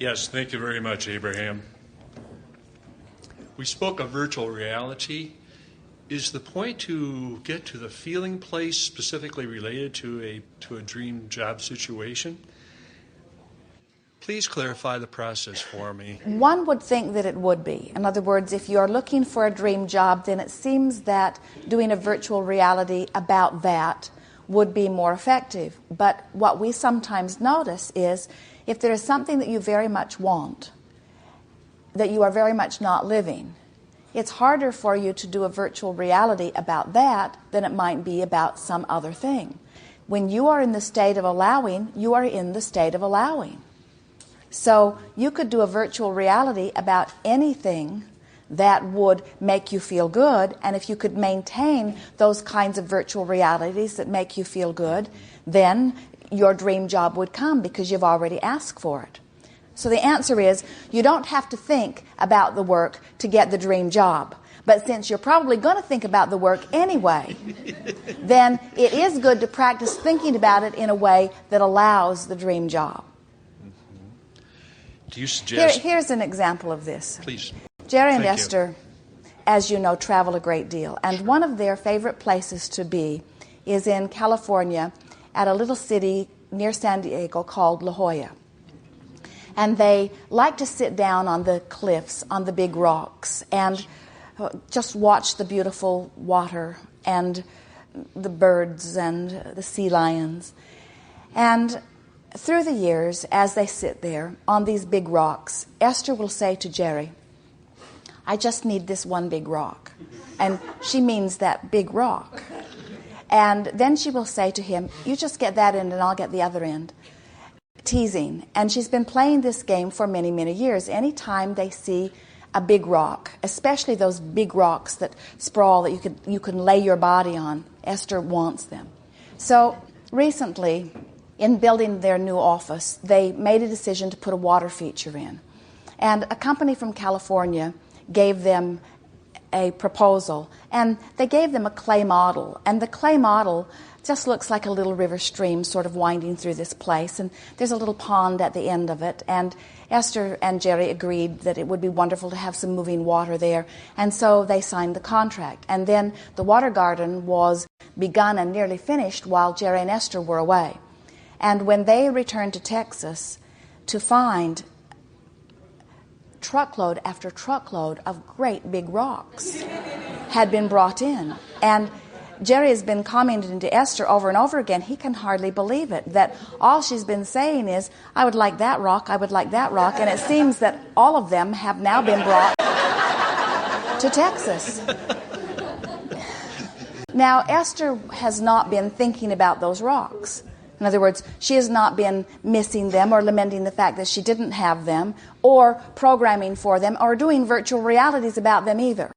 Yes, thank you very much, Abraham. We spoke of virtual reality. Is the point to get to the feeling place specifically related to a dream job situation? Please clarify the process for me. One would think that it would be. In other words, if you're looking for a dream job, then it seems that doing a virtual reality about that would be more effective. But what we sometimes notice is if there is something that you very much want, that you are very much not living, it's harder for you to do a virtual reality about that than it might be about some other thing. When you are in the state of allowing, you are in the state of allowing. So you could do a virtual reality about anything that would make you feel good, and if you could maintain those kinds of virtual realities that make you feel good, then your dream job would come because you've already asked for it. So the answer is, you don't have to think about the work to get the dream job. But since you're probably going to think about the work anyway, then it is good to practice thinking about it in a way that allows the dream job. Do you suggest... Here's an example of this. Please. Jerry and Esther, as you know, travel a great deal. And one of their favorite places to be is in California at a little city near San Diego called La Jolla. And they like to sit down on the cliffs, on the big rocks, and just watch the beautiful water and the birds and the sea lions. And through the years, as they sit there on these big rocks, Esther will say to Jerry, "I just need this one big rock." And she means that big rock. And then she will say to him, "You just get that end and I'll get the other end." Teasing. And she's been playing this game for many, many years. Anytime they see a big rock, especially those big rocks that sprawl that you can lay your body on, Esther wants them. So recently, in building their new office, they made a decision to put a water feature in. And a company from California gave them a proposal, and they gave them a clay model. And the clay model just looks like a little river stream sort of winding through this place, and there's a little pond at the end of it. And Esther and Jerry agreed that it would be wonderful to have some moving water there, and so they signed the contract. And then the water garden was begun and nearly finished while Jerry and Esther were away. And when they returned to Texas to find truckload after truckload of great big rocks had been brought in, and Jerry has been commenting to Esther over and over again, he can hardly believe it, that all she's been saying is, "I would like that rock, I would like that rock," and it seems that all of them have now been brought to Texas. Now, Esther has not been thinking about those rocks. In other words, she has not been missing them or lamenting the fact that she didn't have them or programming for them or doing virtual realities about them either.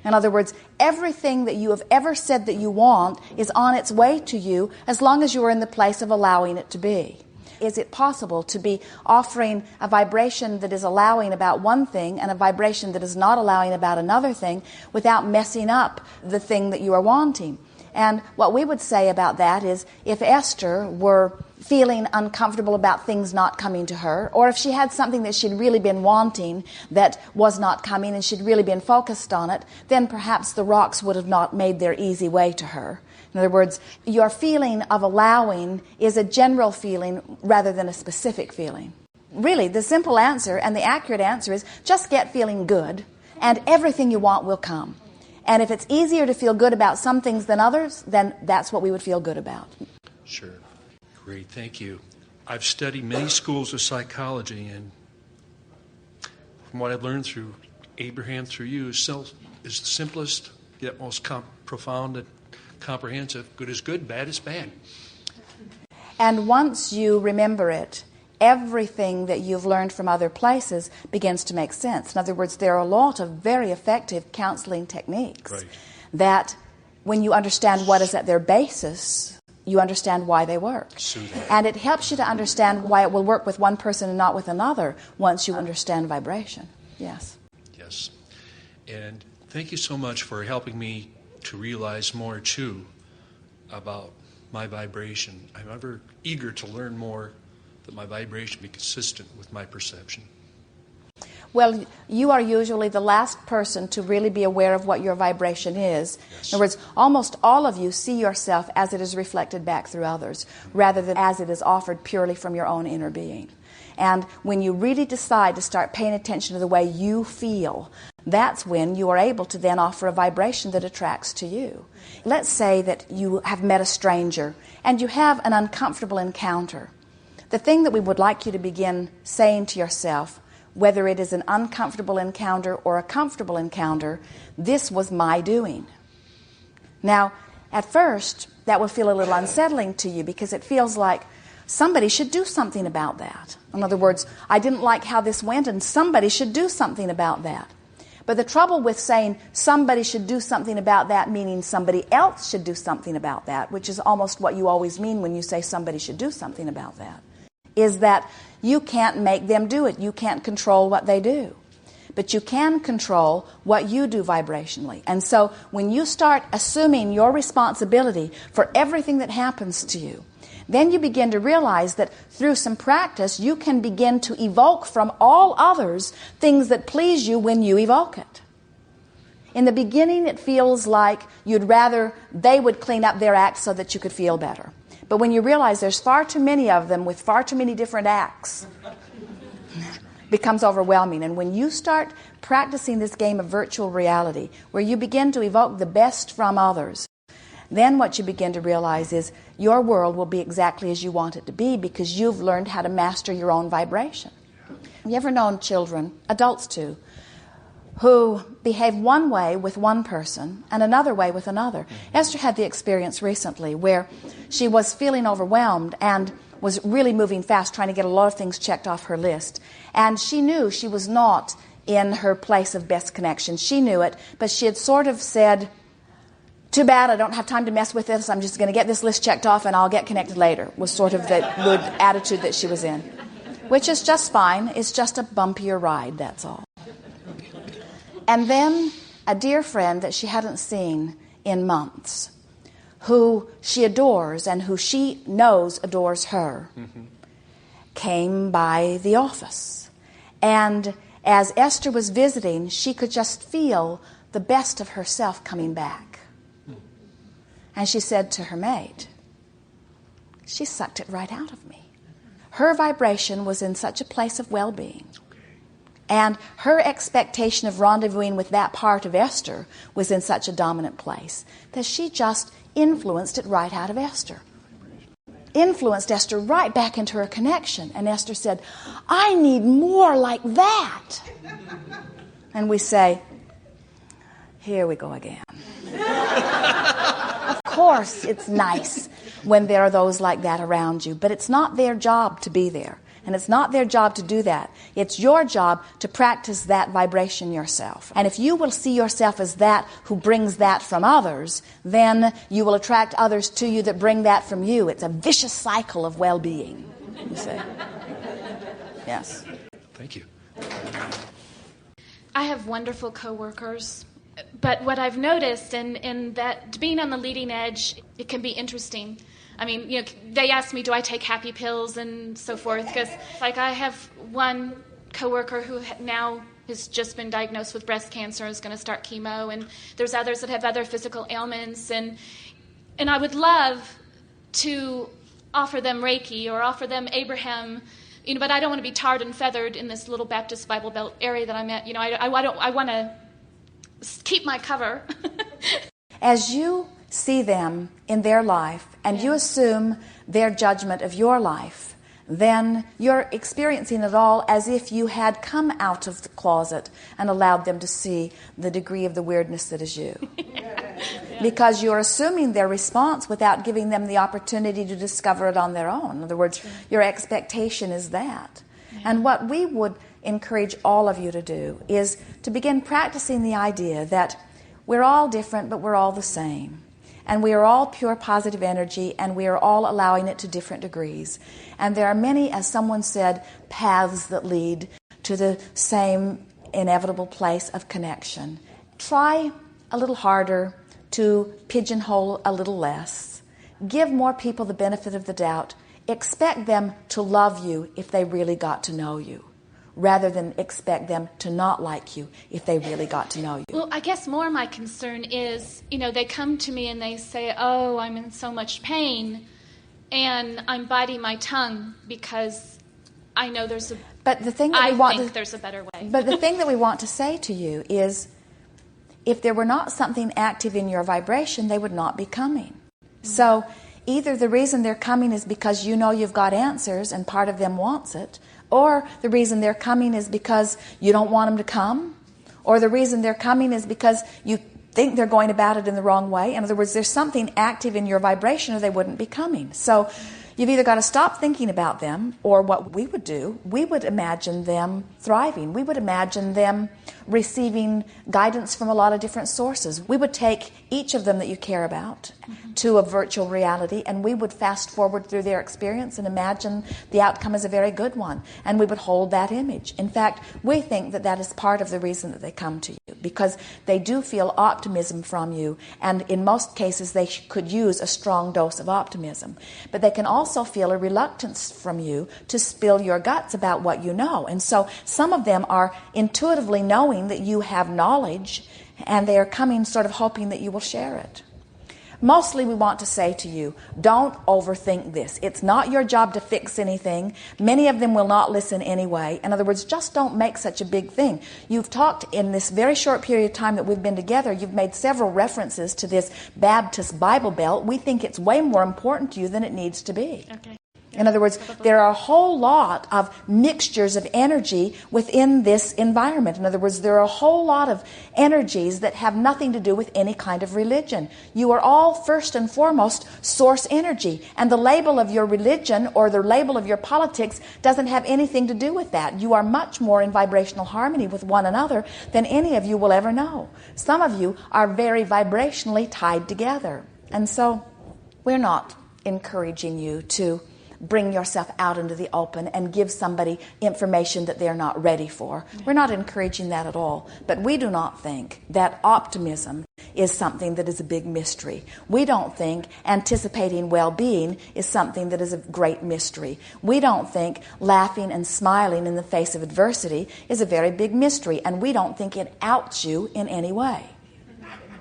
In other words, everything that you have ever said that you want is on its way to you as long as you are in the place of allowing it to be. Is it possible to be offering a vibration that is allowing about one thing and a vibration that is not allowing about another thing without messing up the thing that you are wanting? And what we would say about that is, if Esther were feeling uncomfortable about things not coming to her, or if she had something that she'd really been wanting that was not coming and she'd really been focused on it, then perhaps the rocks would have not made their easy way to her. In other words, your feeling of allowing is a general feeling rather than a specific feeling. Really, the simple answer and the accurate answer is just get feeling good, and everything you want will come. And if it's easier to feel good about some things than others, then that's what we would feel good about. Sure. Great, thank you. I've studied many schools of psychology, and from what I've learned through Abraham, through you, is the simplest, yet most profound and comprehensive. Good is good, bad is bad. And once you remember it, everything that you've learned from other places begins to make sense. In other words, there are a lot of very effective counseling techniques that, when you understand what is at their basis, you understand why they work. Soothing. And it helps you to understand why it will work with one person and not with another once you understand vibration. Yes. Yes. And thank you so much for helping me to realize more, too, about my vibration. I'm ever eager to learn more that my vibration be consistent with my perception. Well, you are usually the last person to really be aware of what your vibration is. Yes. In other words, almost all of you see yourself as it is reflected back through others, rather than as it is offered purely from your own inner being. And when you really decide to start paying attention to the way you feel, that's when you are able to then offer a vibration that attracts to you. Let's say that you have met a stranger and you have an uncomfortable encounter. The thing that we would like you to begin saying to yourself, whether it is an uncomfortable encounter or a comfortable encounter, this was my doing. Now, at first, that will feel a little unsettling to you because it feels like somebody should do something about that. In other words, I didn't like how this went and somebody should do something about that. But the trouble with saying somebody should do something about that, meaning somebody else should do something about that, which is almost what you always mean when you say somebody should do something about that, is that you can't make them do it. You can't control what they do. But you can control what you do vibrationally. And so when you start assuming your responsibility for everything that happens to you, then you begin to realize that through some practice, you can begin to evoke from all others things that please you when you evoke it. In the beginning, it feels like you'd rather they would clean up their act so that you could feel better. But when you realize there's far too many of them with far too many different acts, it becomes overwhelming. And when you start practicing this game of virtual reality, where you begin to evoke the best from others, then what you begin to realize is your world will be exactly as you want it to be because you've learned how to master your own vibration. Have you ever known children, adults too, who behave one way with one person and another way with another? Esther had the experience recently where she was feeling overwhelmed and was really moving fast, trying to get a lot of things checked off her list. And she knew she was not in her place of best connection. She knew it, but she had sort of said, too bad, I don't have time to mess with this. I'm just going to get this list checked off and I'll get connected later, was sort of the good attitude that she was in. Which is just fine. It's just a bumpier ride, that's all. And then a dear friend that she hadn't seen in months, who she adores and who she knows adores her, came by the office. And as Esther was visiting, she could just feel the best of herself coming back. And she said to her maid, she sucked it right out of me. Her vibration was in such a place of well-being. And her expectation of rendezvousing with that part of Esther was in such a dominant place that she just influenced it right out of Esther. Influenced Esther right back into her connection. And Esther said, I need more like that. And we say, here we go again. Of course it's nice when there are those like that around you, but it's not their job to be there. And it's not their job to do that. It's your job to practice that vibration yourself. And if you will see yourself as that who brings that from others, then you will attract others to you that bring that from you. It's a vicious cycle of well-being, you see. Yes. Thank you. I have wonderful coworkers. But what I've noticed in that being on the leading edge, it can be interesting. I mean, you know, they ask me, do I take happy pills and so forth? Because, like, I have one coworker who now has just been diagnosed with breast cancer, is going to start chemo, and there's others that have other physical ailments, and I would love to offer them Reiki or offer them Abraham, you know, but I don't want to be tarred and feathered in this little Baptist Bible Belt area that I'm at. You know, I want to keep my cover. As you see them in their life and you assume their judgment of your life, then you're experiencing it all as if you had come out of the closet and allowed them to see the degree of the weirdness that is you. Because you're assuming their response without giving them the opportunity to discover it on their own. In other words, your expectation is that. And what we would encourage all of you to do is to begin practicing the idea that we're all different, but we're all the same. And we are all pure positive energy, and we are all allowing it to different degrees. And there are many, as someone said, paths that lead to the same inevitable place of connection. Try a little harder to pigeonhole a little less. Give more people the benefit of the doubt expect them to love you if they really got to know you, rather than expect them to not like you if they really got to know you. Well, I guess more my concern is, they come to me and they say, oh, I'm in so much pain, and I'm biting my tongue because I know there's a... But the thing that I think there's a better way. But the thing that we want to say to you is, if there were not something active in your vibration, they would not be coming. So either the reason they're coming is because you know you've got answers and part of them wants it, or the reason they're coming is because you don't want them to come, or the reason they're coming is because you think they're going about it in the wrong way. In other words, there's something active in your vibration or they wouldn't be coming. So you've either got to stop thinking about them, or what we would do, we would imagine them thriving. We would imagine them receiving guidance from a lot of different sources. We would take each of them that you care about to a virtual reality, and we would fast forward through their experience and imagine the outcome is a very good one, and we would hold that image. In fact, we think that that is part of the reason that they come to you, because they do feel optimism from you, and in most cases they could use a strong dose of optimism. But they can also feel a reluctance from you to spill your guts about what you know. And so some of them are intuitively knowing that you have knowledge, and they are coming sort of hoping that you will share it. Mostly we want to say to you, don't overthink this. It's not your job to fix anything. Many of them will not listen anyway. In other words, just don't make such a big thing. You've talked in this very short period of time that we've been together, you've made several references to this Baptist Bible Belt. We think it's way more important to you than it needs to be. Okay. In other words, there are a whole lot of mixtures of energy within this environment. In other words, there are a whole lot of energies that have nothing to do with any kind of religion. You are all first and foremost source energy, and the label of your religion or the label of your politics doesn't have anything to do with that. You are much more in vibrational harmony with one another than any of you will ever know. Some of you are very vibrationally tied together. And so we're not encouraging you to bring yourself out into the open and give somebody information that they're not ready for. We're not encouraging that at all. But we do not think that optimism is something that is a big mystery. We don't think anticipating well-being is something that is a great mystery. We don't think laughing and smiling in the face of adversity is a very big mystery. And we don't think it outs you in any way.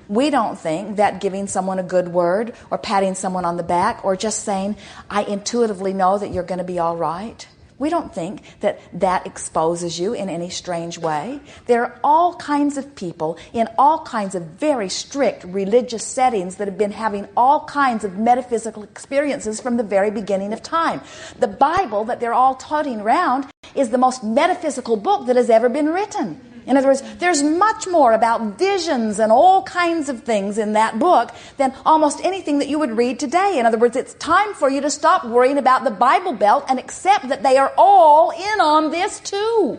We don't think that giving someone a good word or patting someone on the back or just saying, I intuitively know that you're going to be all right, we don't think that that exposes you in any strange way. There are all kinds of people in all kinds of very strict religious settings that have been having all kinds of metaphysical experiences from the very beginning of time. The Bible that they're all toting around is the most metaphysical book that has ever been written. In other words, there's much more about visions and all kinds of things in that book than almost anything that you would read today. In other words, it's time for you to stop worrying about the Bible Belt and accept that they are all in on this too.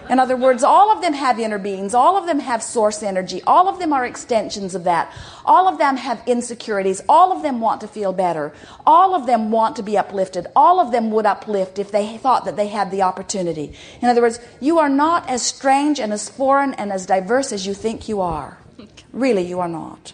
In other words, all of them have inner beings. All of them have source energy. All of them are extensions of that. All of them have insecurities. All of them want to feel better. All of them want to be uplifted. All of them would uplift if they thought that they had the opportunity. In other words, you are not as strange and as foreign and as diverse as you think you are. Really, you are not.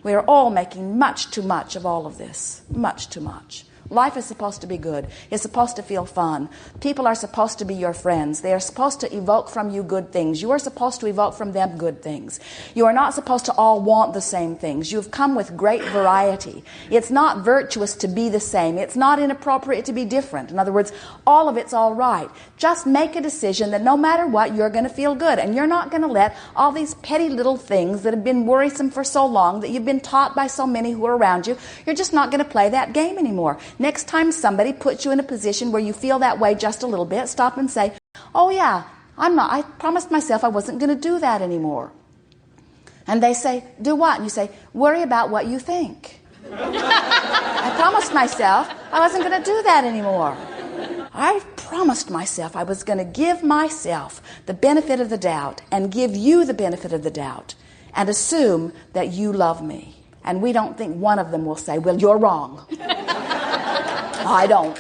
We are all making much too much of all of this. Much too much. Life is supposed to be good. It's supposed to feel fun. People are supposed to be your friends. They are supposed to evoke from you good things. You are supposed to evoke from them good things. You are not supposed to all want the same things. You've come with great variety. It's not virtuous to be the same. It's not inappropriate to be different. In other words, all of it's all right. Just make a decision that no matter what, you're going to feel good. And you're not going to let all these petty little things that have been worrisome for so long, that you've been taught by so many who are around you, you're just not going to play that game anymore. Next time somebody puts you in a position where you feel that way just a little bit, stop and say, oh yeah, I promised myself I wasn't going to do that anymore. And they say, do what? And you say, worry about what you think. I promised myself I wasn't going to do that anymore. I promised myself I was going to give myself the benefit of the doubt and give you the benefit of the doubt and assume that you love me. And we don't think one of them will say, well, you're wrong. I don't.